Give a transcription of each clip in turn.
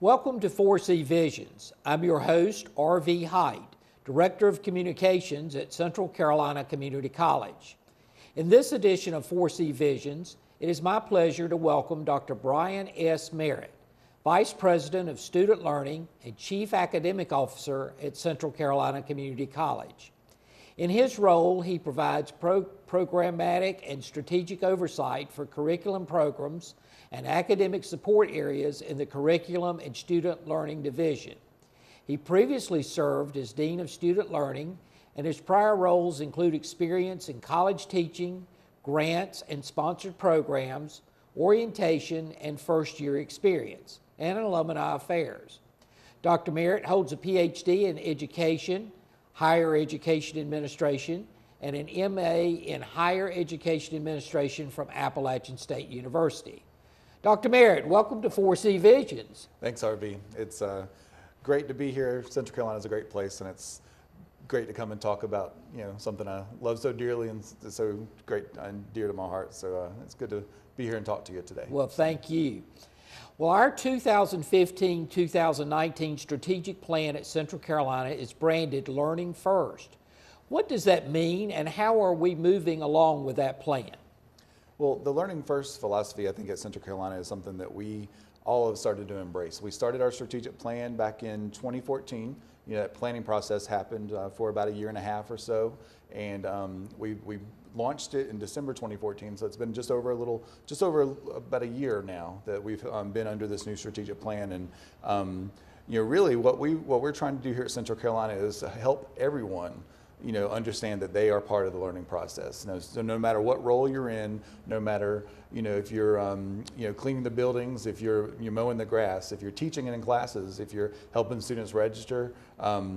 Welcome to 4C Visions. I'm your host, R.V. Hight, Director of Communications at Central Carolina Community College. In this edition of 4C Visions, it is my pleasure to welcome Dr. Brian S. Merritt, Vice President of Student Learning and Chief Academic Officer at Central Carolina Community College. In his role, he provides programmatic and strategic oversight for curriculum programs and academic support areas in the Curriculum and Student Learning Division. He previously served as Dean of Student Learning, and his prior roles include experience in college teaching, grants and sponsored programs, orientation and first-year experience, and alumni affairs. Dr. Merritt holds a PhD in Education, Higher Education Administration, and an MA in Higher Education Administration from Appalachian State University. Dr. Merritt, welcome to 4C Visions. Thanks, RV. It's great to be here. Central Carolina is a great place, and it's great to come and talk about something I love so dearly and so great and dear to my heart. So it's good to be here and talk to you today. Well, thank you. Well, our 2015-2019 strategic plan at Central Carolina is branded Learning First. What does that mean, and how are we moving along with that plan? Well, the Learning First philosophy, I think, at Central Carolina is something that we all have started to embrace. We started our strategic plan back in 2014. That planning process happened for about a year and a half or so, and we launched it in December 2014. So it's been just over about a year now that we've been under this new strategic plan. And really, what we're trying to do here at Central Carolina is help everyone understand that they are part of the learning process. So no matter what role you're in, no matter if you're cleaning the buildings, if you're mowing the grass, if you're teaching in classes, if you're helping students register,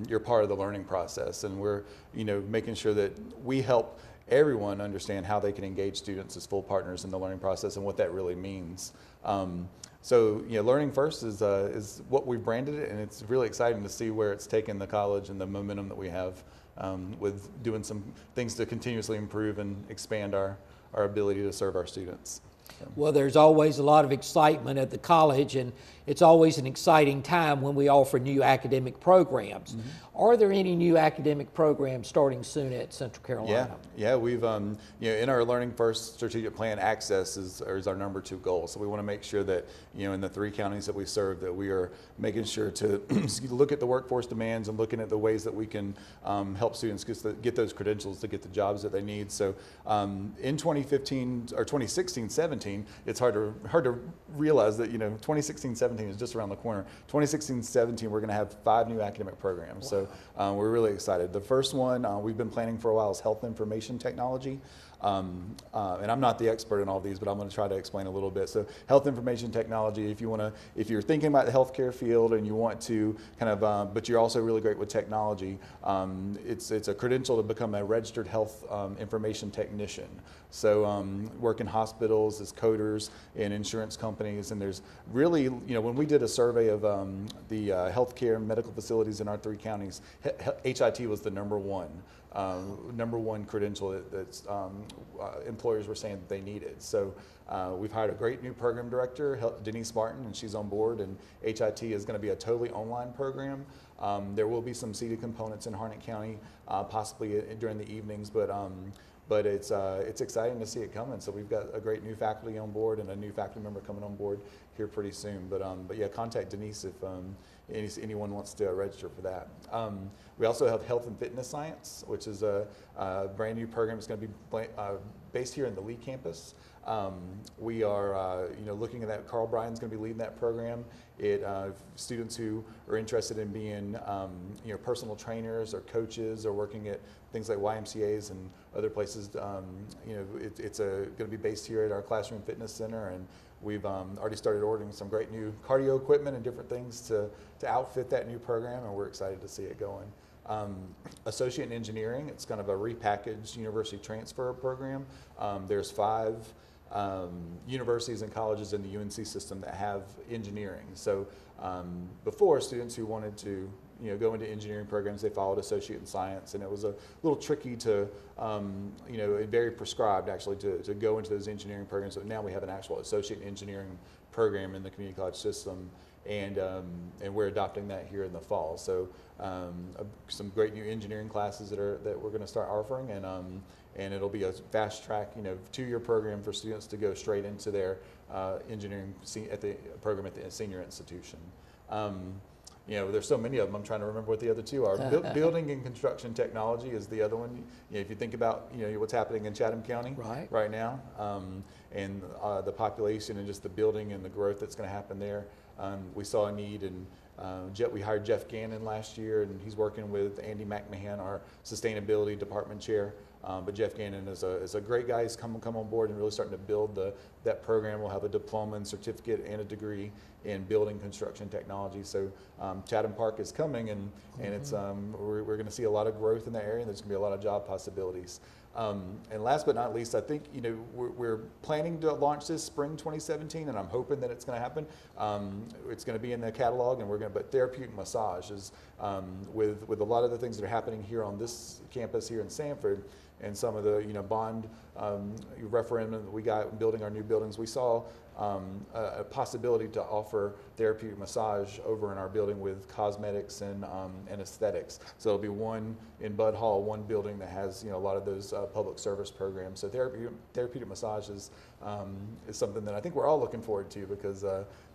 you're part of the learning process. And we're making sure that we help everyone understand how they can engage students as full partners in the learning process and what that really means. So Learning First is what we've branded it, and it's really exciting to see where it's taken the college and the momentum that we have with doing some things to continuously improve and expand our ability to serve our students. Well, there's always a lot of excitement at the college, and it's always an exciting time when we offer new academic programs. Mm-hmm. Are there any new academic programs starting soon at Central Carolina? Yeah, we've in our Learning First strategic plan, access is our number 2 goal. So we want to make sure that in the 3 counties that we serve, that we are making sure to look at the workforce demands and looking at the ways that we can help students get those credentials to get the jobs that they need. So in 2015 or 2016-17. It's hard to realize that 2016-17 is just around the corner. 2016-17 we're going to have 5 new academic programs. Wow. So we're really excited. The first one we've been planning for a while is Health Information Technology. And I'm not the expert in all these, but I'm going to try to explain a little bit. So Health Information Technology, if you're thinking about the healthcare field and you want to but you're also really great with technology, it's a credential to become a registered health information technician. So work in hospitals as coders in insurance companies, and there's really, when we did a survey of the healthcare and medical facilities in our 3 counties, HIT was the number one credential that employers were saying that they needed. So we've hired a great new program director, Denise Martin, and she's on board, and HIT is going to be a totally online program. There will be some seated components in Harnett County, possibly during the evenings, but it's exciting to see it coming. So we've got a great new faculty on board and a new faculty member coming on board here pretty soon. But yeah, contact Denise if anyone wants to register for that. We also have Health and Fitness Science, which is a brand new program. It's going to be based here in the Lee campus. We are looking at that. Carl Bryan's going to be leading that program. Students who are interested in being personal trainers or coaches or working at things like YMCA's and other places, it's going to be based here at our Classroom Fitness Center, and we've already started ordering some great new cardio equipment and different things to outfit that new program, and we're excited to see it going. Associate in Engineering, it's kind of a repackaged university transfer program. There's 5 universities and colleges in the UNC system that have engineering. So before, students who wanted to go into engineering programs, they followed associate in science, and it was a little tricky to, very prescribed actually to go into those engineering programs. So now we have an actual associate in engineering program in the community college system, and we're adopting that here in the fall. So some great new engineering classes that we're going to start offering, and it'll be a fast track, 2-year program for students to go straight into their engineering program at the senior institution. There's so many of them. I'm trying to remember what the other two are. Building and construction technology is the other one. If you think about what's happening in Chatham County right now, and the population and just the building and the growth that's going to happen there, we saw a need, and we hired Jeff Gannon last year, and he's working with Andy McMahon, our sustainability department chair. But Jeff Gannon is a great guy. He's come on board and really starting to build that program. We'll have a diploma and certificate and a degree in building construction technology. So Chatham Park is coming, and it's we're going to see a lot of growth in that area, and there's going to be a lot of job possibilities. And last but not least, I think we're planning to launch this spring 2017, and I'm hoping that it's going to happen. It's going to be in the catalog, and but therapeutic massage is with a lot of the things that are happening here on this campus here in Sanford, and some of the bond referendum that we got building our new buildings. We saw a possibility to offer therapeutic massage over in our building with cosmetics and aesthetics. So it'll be one in Bud Hall, one building that has a lot of those public service programs. So therapeutic massage is something that I think we're all looking forward to, because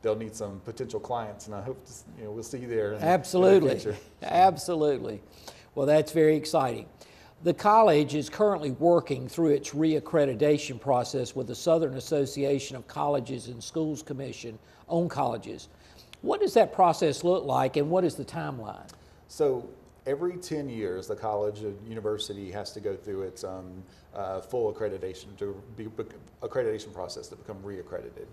they'll need some potential clients, and I hope we'll see you there. Absolutely, in the future. Absolutely. Well, that's very exciting. The college is currently working through its reaccreditation process with the Southern Association of Colleges and Schools Commission on colleges. What does that process look like, and what is the timeline? So every 10 years, the college or university has to go through its full accreditation accreditation process to become reaccredited.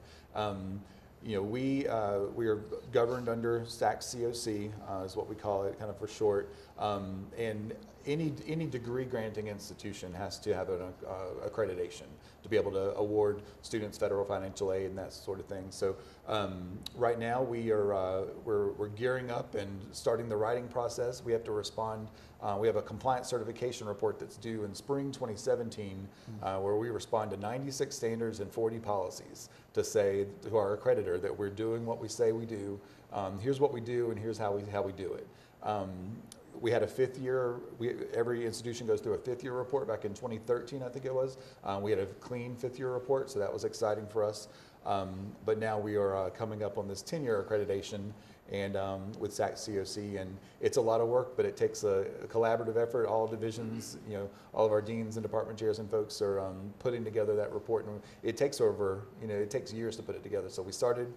We are governed under SAC-COC, is what we call it, kind of for short, and any degree granting institution has to have an accreditation to be able to award students federal financial aid and that sort of thing. So right now we're gearing up and starting the writing process. We have to respond. We have a compliance certification report that's due in spring 2017, where we respond to 96 standards and 40 policies to say to our accreditor that we're doing what we say we do. Here's what we do, and here's how we do it. We had a 5th year, every institution goes through a 5th year report back in 2013, I think it was. We had a clean 5th year report, so that was exciting for us. But now we are coming up on this 10-year accreditation, and with SAC-COC, and it's a lot of work, but it takes a collaborative effort. All divisions, all of our deans and department chairs and folks are putting together that report, and it takes it takes years to put it together. So we started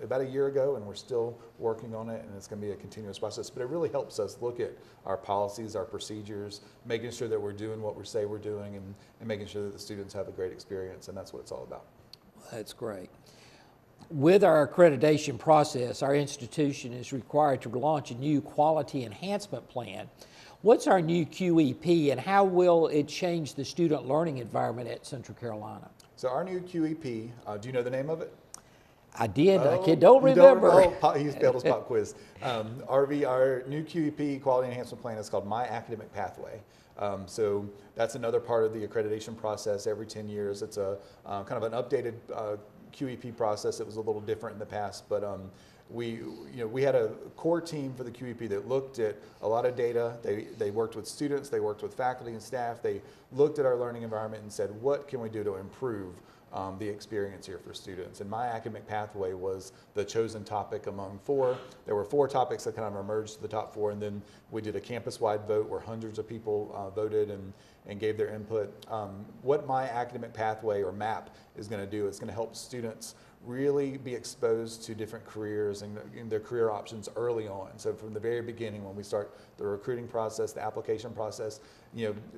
about a year ago, and we're still working on it, and it's going to be a continuous process. But it really helps us look at our policies, our procedures, making sure that we're doing what we say we're doing, and making sure that the students have a great experience, and that's what it's all about. That's great. With our accreditation process, our institution is required to launch a new quality enhancement plan. What's our new QEP, and how will it change the student learning environment at Central Carolina? So our new QEP, do you know the name of it? I did. I don't remember. He failed his pop quiz. Our new QEP quality enhancement plan is called My Academic Pathway. So that's another part of the accreditation process. Every 10 years, it's a kind of an updated QEP process. It was a little different in the past, but we had a core team for the QEP that looked at a lot of data. They worked with students, they worked with faculty and staff. They looked at our learning environment and said, what can we do to improve the experience here for students? And My Academic Pathway was the chosen topic among 4. There were 4 topics that kind of emerged to the top 4, and then we did a campus-wide vote where hundreds of people voted and gave their input. What My Academic Pathway, or MAP, is going to do, it's going to help students really be exposed to different careers and their career options early on. So from the very beginning, when we start the recruiting process, the application process,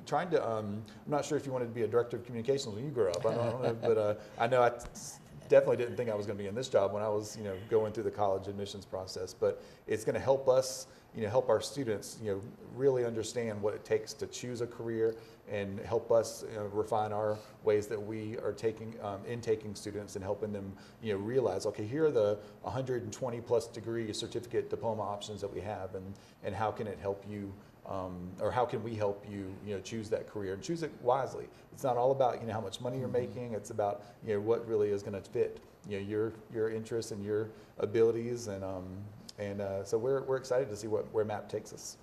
trying to, I'm not sure if you wanted to be a director of communications when you grew up, I don't know, but I know I definitely didn't think I was going to be in this job when I was, going through the college admissions process, but it's going to help us, help our students, really understand what it takes to choose a career, and help us refine our ways that we are intaking students and helping them realize, okay, here are the 120 plus degree certificate diploma options that we have, and how can it help you, or how can we help you choose that career and choose it wisely. It's not all about how much money you're making. It's about what really is going to fit your interests and your abilities, and so we're excited to see where MAP takes us.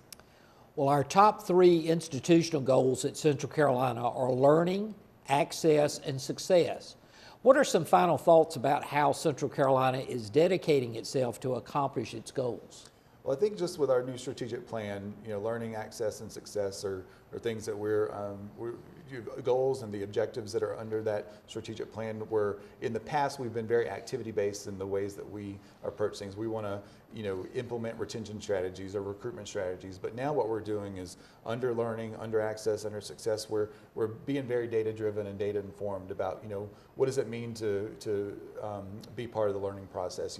Well, our top 3 institutional goals at Central Carolina are learning, access, and success. What are some final thoughts about how Central Carolina is dedicating itself to accomplish its goals? Well, I think just with our new strategic plan, learning, access, and success are things that we're goals and the objectives that are under that strategic plan. Where in the past we've been very activity-based in the ways that we approach things. We want to implement retention strategies or recruitment strategies, but now what we're doing is under learning, under access, under success, we're being very data-driven and data-informed about what does it mean to be part of the learning process.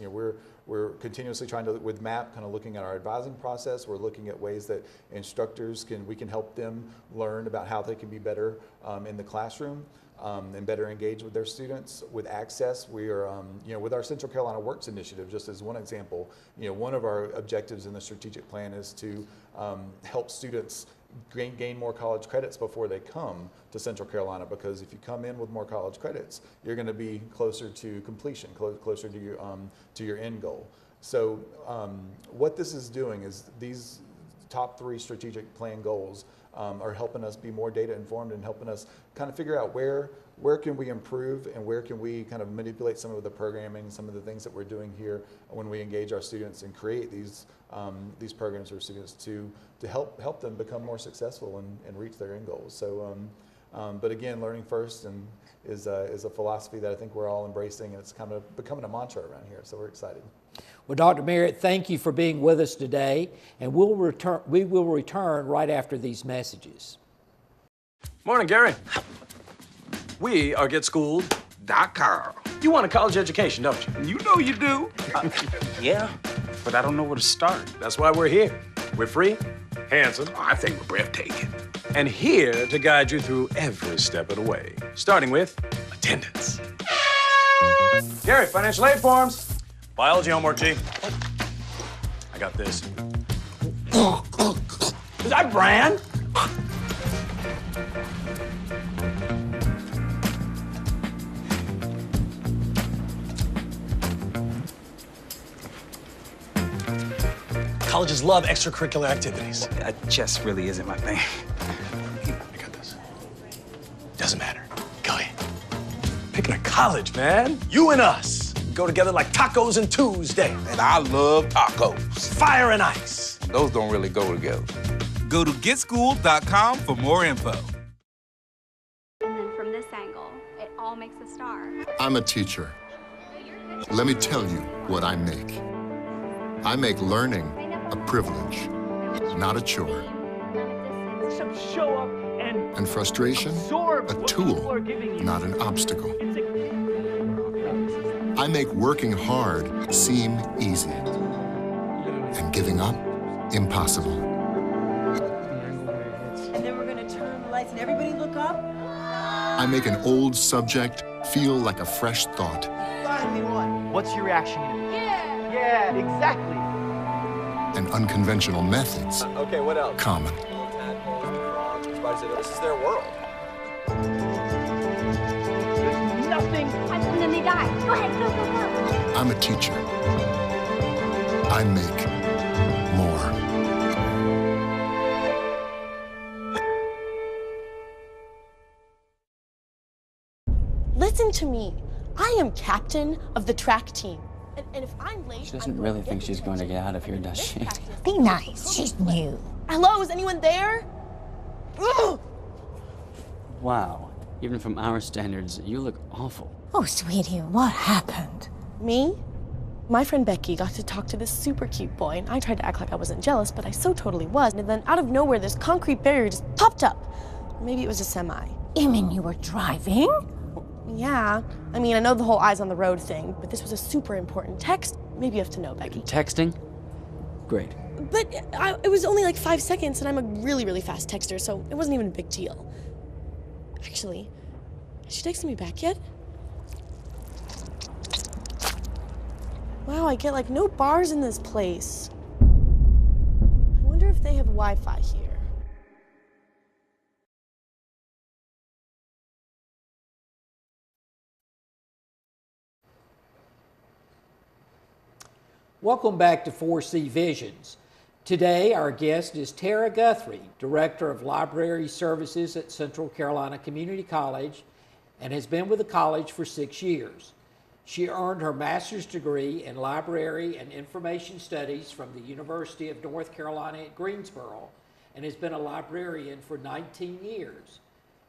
We're continuously trying to, with MAP, kind of looking at our advising process. We're looking at ways that instructors we can help them learn about how they can be better in the classroom and better engage with their students. With access, we are, with our Central Carolina Works initiative, just as one example, one of our objectives in the strategic plan is to help students gain more college credits before they come to Central Carolina, because if you come in with more college credits, you're going to be closer to completion, closer to your end goal. So what this is doing is these top 3 strategic plan goals are helping us be more data informed and helping us kind of figure out where can we improve and where can we kind of manipulate some of the programming, some of the things that we're doing here when we engage our students and create these programs for students to help them become more successful and reach their end goals. So, but again, learning first is a philosophy that I think we're all embracing, and it's kind of becoming a mantra around here. So we're excited. Well, Dr. Merritt, thank you for being with us today, and we will return right after these messages. Morning, Gary. We are GetSchooled.com. You want a college education, don't you? You know you do. Yeah, but I don't know where to start. That's why we're here. We're free, handsome, I think we're breathtaking. and here to guide you through every step of the way, starting with attendance. Gary, financial aid forms. Biology homework, G. I got this. Is that Bran? Colleges love extracurricular activities. Chess really isn't my thing. I got this. Doesn't matter. Go ahead. Picking a college, man. You and us. Go together like tacos and Tuesday. And I love tacos. Fire and ice. Those don't really go together. Go to GetSchooled.com for more info. And then from this angle, it all makes a star. I'm a teacher. Let me tell you what I make. I make learning a privilege, not a chore. Show up And frustration, a tool, not an obstacle. I make working hard seem easy, and giving up impossible. And then we're gonna turn the lights and everybody look up. I make an old subject feel like a fresh thought. Finally won. What's your reaction? Yeah. Yeah, exactly. And unconventional methods Okay, what else? common. This is their world. There's nothing. And then they die. Go ahead, go, go, go. I'm a teacher. I make more. Listen to me. I am captain of the track team. And if I'm late, She doesn't really think she's going to get out of here, does she? Be nice, she's new. Hello, is anyone there? Ugh! Wow. Even from our standards, you look awful. Oh, sweetie, what happened? Me? My friend Becky got to talk to this super cute boy, and I tried to act like I wasn't jealous, but I so totally was. And then out of nowhere, this concrete barrier just popped up. Maybe it was a semi. You mean you were driving? Yeah. I mean, I know the whole eyes on the road thing, but this was a super important text. Maybe you have to know, Becky. Texting? Great. But it was only like 5 seconds, and I'm a really, really fast texter, so it wasn't even a big deal. Actually, has she texted me back yet? Wow, I get like no bars in this place. I wonder if they have Wi-Fi here. Welcome back to 4C Visions. Today, our guest is Tara Guthrie, Director of Library Services at Central Carolina Community College, and has been with the college for 6 years. She earned her master's degree in Library and Information Studies from the University of North Carolina at Greensboro, and has been a librarian for 19 years.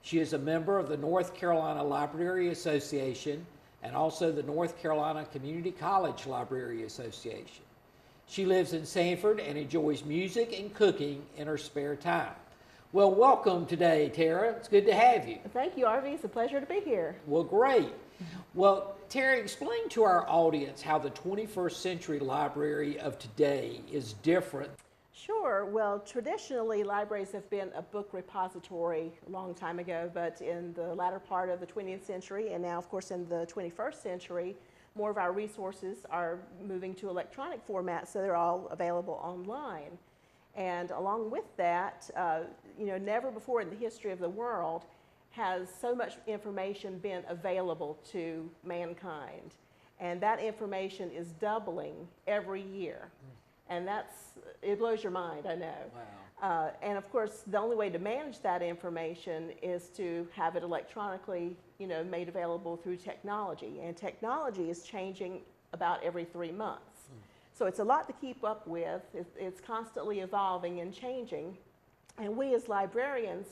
She is a member of the North Carolina Library Association and also the North Carolina Community College Library Association. She lives in Sanford and enjoys music and cooking in her spare time. Well, welcome today, Tara. It's good to have you. Thank you, RV. It's a pleasure to be here. Well, great. Well, Tara, explain to our audience how the 21st century library of today is different. Sure. Well, traditionally, libraries have been a book repository a long time ago, but in the latter part of the 20th century, and now, of course, in the 21st century, more of our resources are moving to electronic format, so they're all available online. And along with that, never before in the history of the world has so much information been available to mankind. And that information is doubling every year. And it blows your mind, I know. Wow. And of course, the only way to manage that information is to have it electronically, made available through technology. And technology is changing about every 3 months. So it's a lot to keep up with. It's constantly evolving and changing. And we as librarians,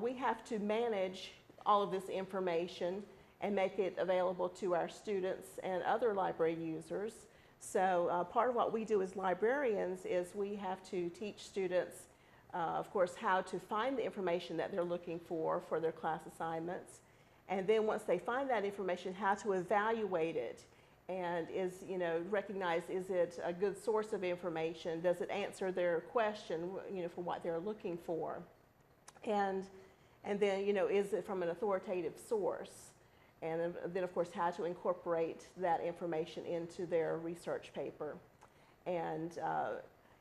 we have to manage all of this information and make it available to our students and other library users. So part of what we do as librarians is we have to teach students, of course, how to find the information that they're looking for their class assignments. And then once they find that information, how to evaluate it and recognize, is it a good source of information? Does it answer their question, for what they're looking for? And then, is it from an authoritative source? And then, of course, how to incorporate that information into their research paper. And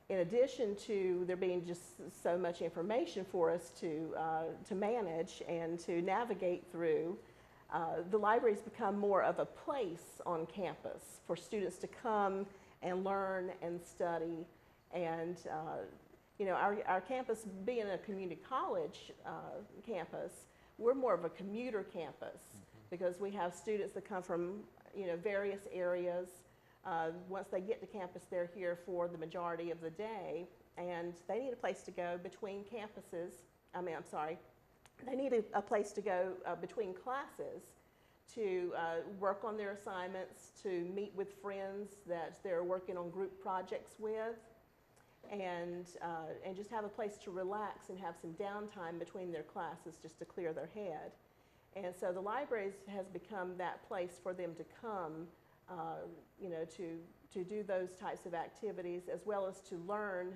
in addition to there being just so much information for us to manage and to navigate through, the library's become more of a place on campus for students to come and learn and study. And our campus, being a community college campus, we're more of a commuter campus. Because we have students that come from various areas. Once they get to campus, they're here for the majority of the day, and they need a place to go between campuses. They need a place to go between classes to work on their assignments, to meet with friends that they're working on group projects with, and just have a place to relax and have some downtime between their classes just to clear their head. And so the libraries has become that place for them to come, to do those types of activities, as well as to learn,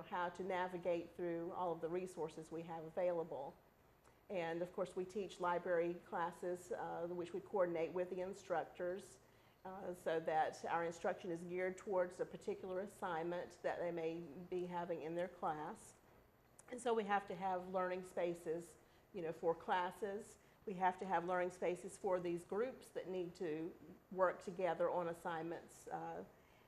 how to navigate through all of the resources we have available. And of course, we teach library classes, which we coordinate with the instructors, so that our instruction is geared towards a particular assignment that they may be having in their class. And so we have to have learning spaces, for classes. We have to have learning spaces for these groups that need to work together on assignments.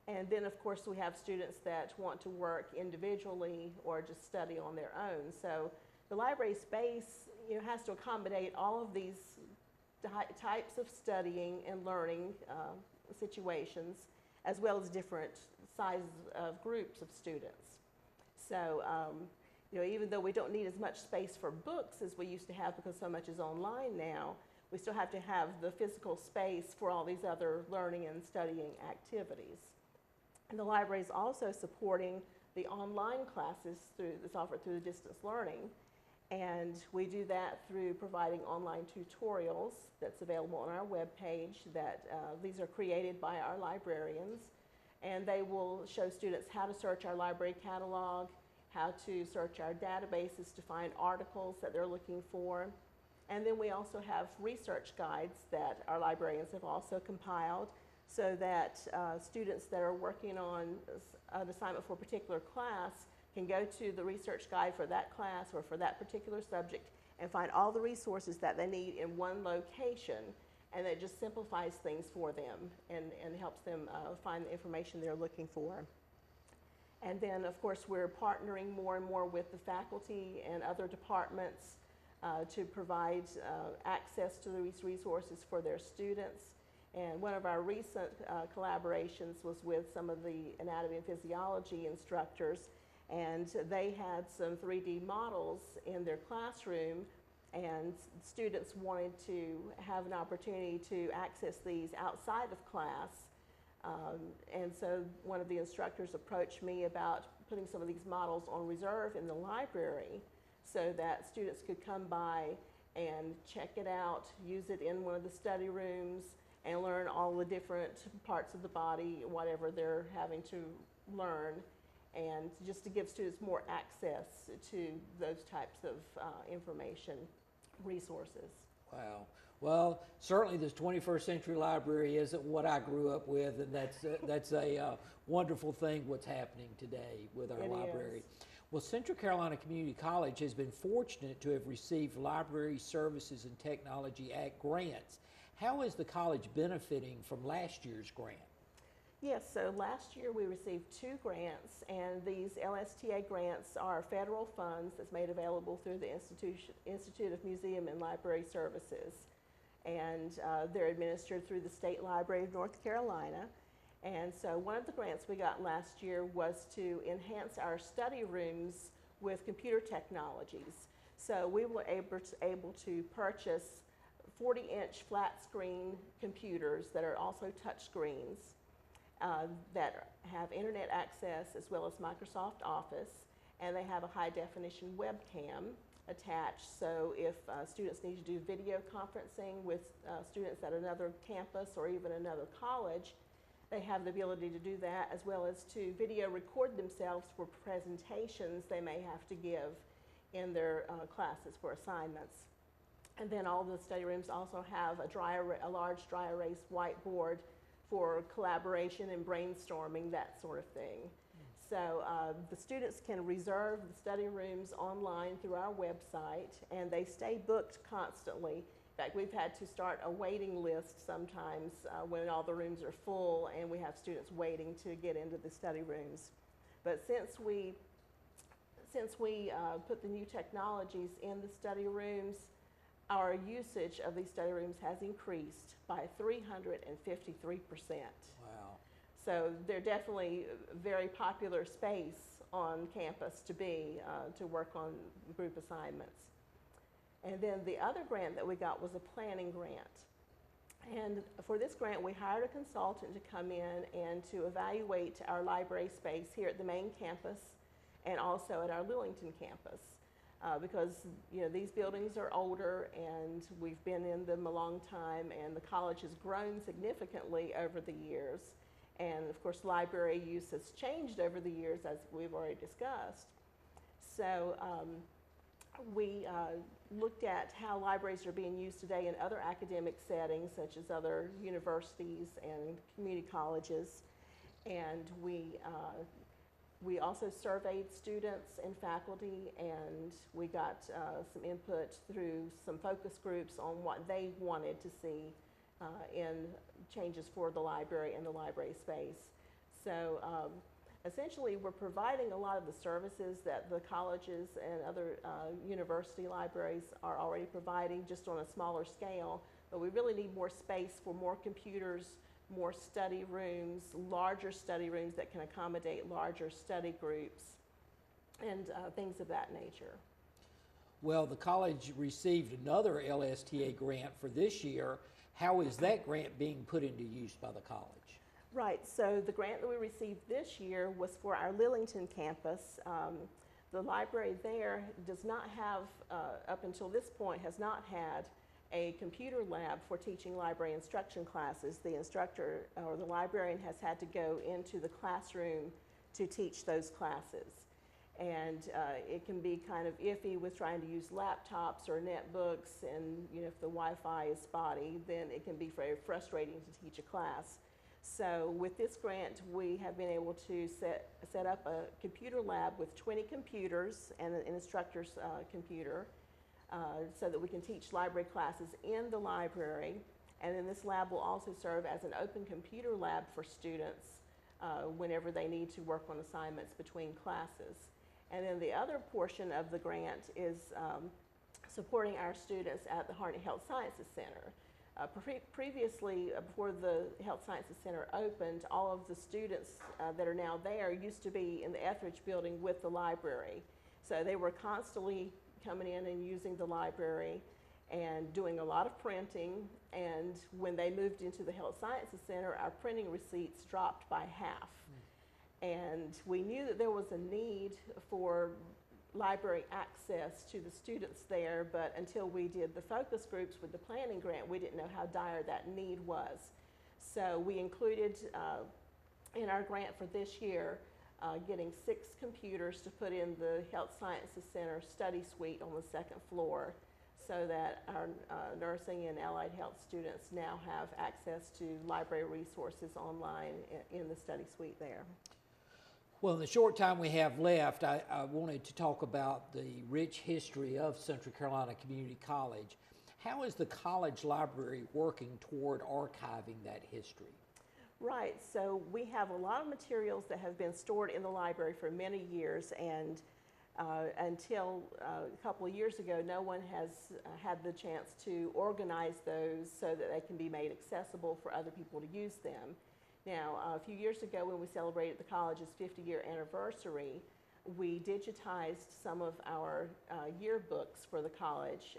And then, of course, we have students that want to work individually or just study on their own. So the library space, has to accommodate all of these types of studying and learning situations, as well as different sizes of groups of students. So even though we don't need as much space for books as we used to have because so much is online now, we still have to have the physical space for all these other learning and studying activities. And the library is also supporting the online classes that's offered through the distance learning. And we do that through providing online tutorials that's available on our webpage. These are created by our librarians, and they will show students how to search our library catalog, how to search our databases to find articles that they're looking for. And then we also have research guides that our librarians have also compiled, so that students that are working on an assignment for a particular class can go to the research guide for that class or for that particular subject and find all the resources that they need in one location. and it just simplifies things for them and helps them find the information they're looking for. And then, of course, we're partnering more and more with the faculty and other departments to provide access to these resources for their students. And one of our recent collaborations was with some of the anatomy and physiology instructors, and they had some 3D models in their classroom, and students wanted to have an opportunity to access these outside of class. And so one of the instructors approached me about putting some of these models on reserve in the library so that students could come by and check it out, use it in one of the study rooms, and learn all the different parts of the body, whatever they're having to learn, and just to give students more access to those types of information resources. Wow. Well, certainly this 21st century library isn't what I grew up with, and that's a wonderful thing what's happening today with our library. Well, Central Carolina Community College has been fortunate to have received Library Services and Technology Act grants. How is the college benefiting from last year's grant? Yes, so last year we received 2 grants, and these LSTA grants are federal funds that's made available through the Institute of Museum and Library Services. And they're administered through the State Library of North Carolina. And so one of the grants we got last year was to enhance our study rooms with computer technologies. So we were able to purchase 40-inch flat screen computers that are also touch screens that have internet access as well as Microsoft Office, and they have a high definition webcam attached, so if students need to do video conferencing with students at another campus or even another college, they have the ability to do that, as well as to video record themselves for presentations they may have to give in their classes for assignments. And then all the study rooms also have a large dry erase whiteboard for collaboration and brainstorming, that sort of thing. So the students can reserve the study rooms online through our website, and they stay booked constantly. In fact, we've had to start a waiting list sometimes when all the rooms are full and we have students waiting to get into the study rooms. But since we put the new technologies in the study rooms, our usage of these study rooms has increased by 353%. Wow. So they're definitely a very popular space on campus to be, to work on group assignments. And then the other grant that we got was a planning grant. And for this grant, we hired a consultant to come in and to evaluate our library space here at the main campus and also at our Lillington campus. Because these buildings are older and we've been in them a long time, and the college has grown significantly over the years. And of course, library use has changed over the years, as we've already discussed. So we looked at how libraries are being used today in other academic settings, such as other universities and community colleges. And we also surveyed students and faculty, and we got some input through some focus groups on what they wanted to see in changes for the library and the library space. So essentially, we're providing a lot of the services that the colleges and other university libraries are already providing, just on a smaller scale, but we really need more space for more computers, more study rooms, larger study rooms that can accommodate larger study groups, and things of that nature. Well, the college received another LSTA grant for this year. How is that grant being put into use by the college? Right, so the grant that we received this year was for our Lillington campus. The library there does not have, up until this point, has not had a computer lab for teaching library instruction classes. The instructor or the librarian has had to go into the classroom to teach those classes. And it can be kind of iffy with trying to use laptops or netbooks, and if the Wi-Fi is spotty, then it can be very frustrating to teach a class. So with this grant, we have been able to set up a computer lab with 20 computers and an instructor's computer, so that we can teach library classes in the library. And then this lab will also serve as an open computer lab for students whenever they need to work on assignments between classes. And then the other portion of the grant is supporting our students at the Harnett Health Sciences Center. Previously, before the Health Sciences Center opened, all of the students that are now there used to be in the Etheridge building with the library. So they were constantly coming in and using the library and doing a lot of printing. And when they moved into the Health Sciences Center, our printing receipts dropped by half. And we knew that there was a need for library access to the students there, but until we did the focus groups with the planning grant, we didn't know how dire that need was. So we included in our grant for this year getting 6 computers to put in the Health Sciences Center study suite on the 2nd floor, so that our nursing and allied health students now have access to library resources online in the study suite there. Well, in the short time we have left, I wanted to talk about the rich history of Central Carolina Community College. How is the college library working toward archiving that history? Right, so we have a lot of materials that have been stored in the library for many years, and until a couple of years ago, no one has had the chance to organize those so that they can be made accessible for other people to use them. Now, a few years ago when we celebrated the college's 50-year anniversary, we digitized some of our yearbooks for the college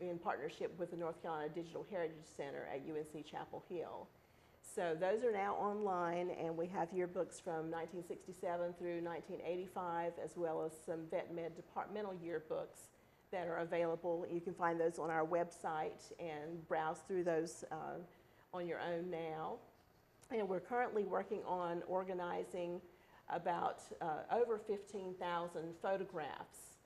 in partnership with the North Carolina Digital Heritage Center at UNC Chapel Hill. So those are now online, and we have yearbooks from 1967 through 1985, as well as some vet med departmental yearbooks that are available. You can find those on our website and browse through those on your own now. And we're currently working on organizing about over 15,000 photographs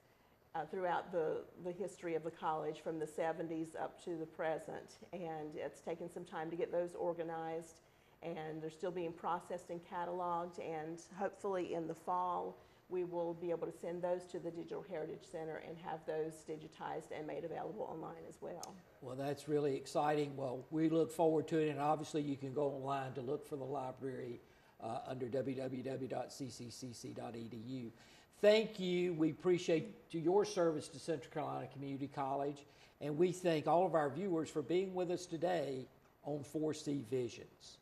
throughout the history of the college from the 70s up to the present. And it's taken some time to get those organized, and they're still being processed and cataloged, and hopefully in the fall we will be able to send those to the Digital Heritage Center and have those digitized and made available online as well. Well, that's really exciting. Well, we look forward to it, and obviously you can go online to look for the library under www.cccc.edu. Thank you. We appreciate your service to Central Carolina Community College, and we thank all of our viewers for being with us today on 4C Visions.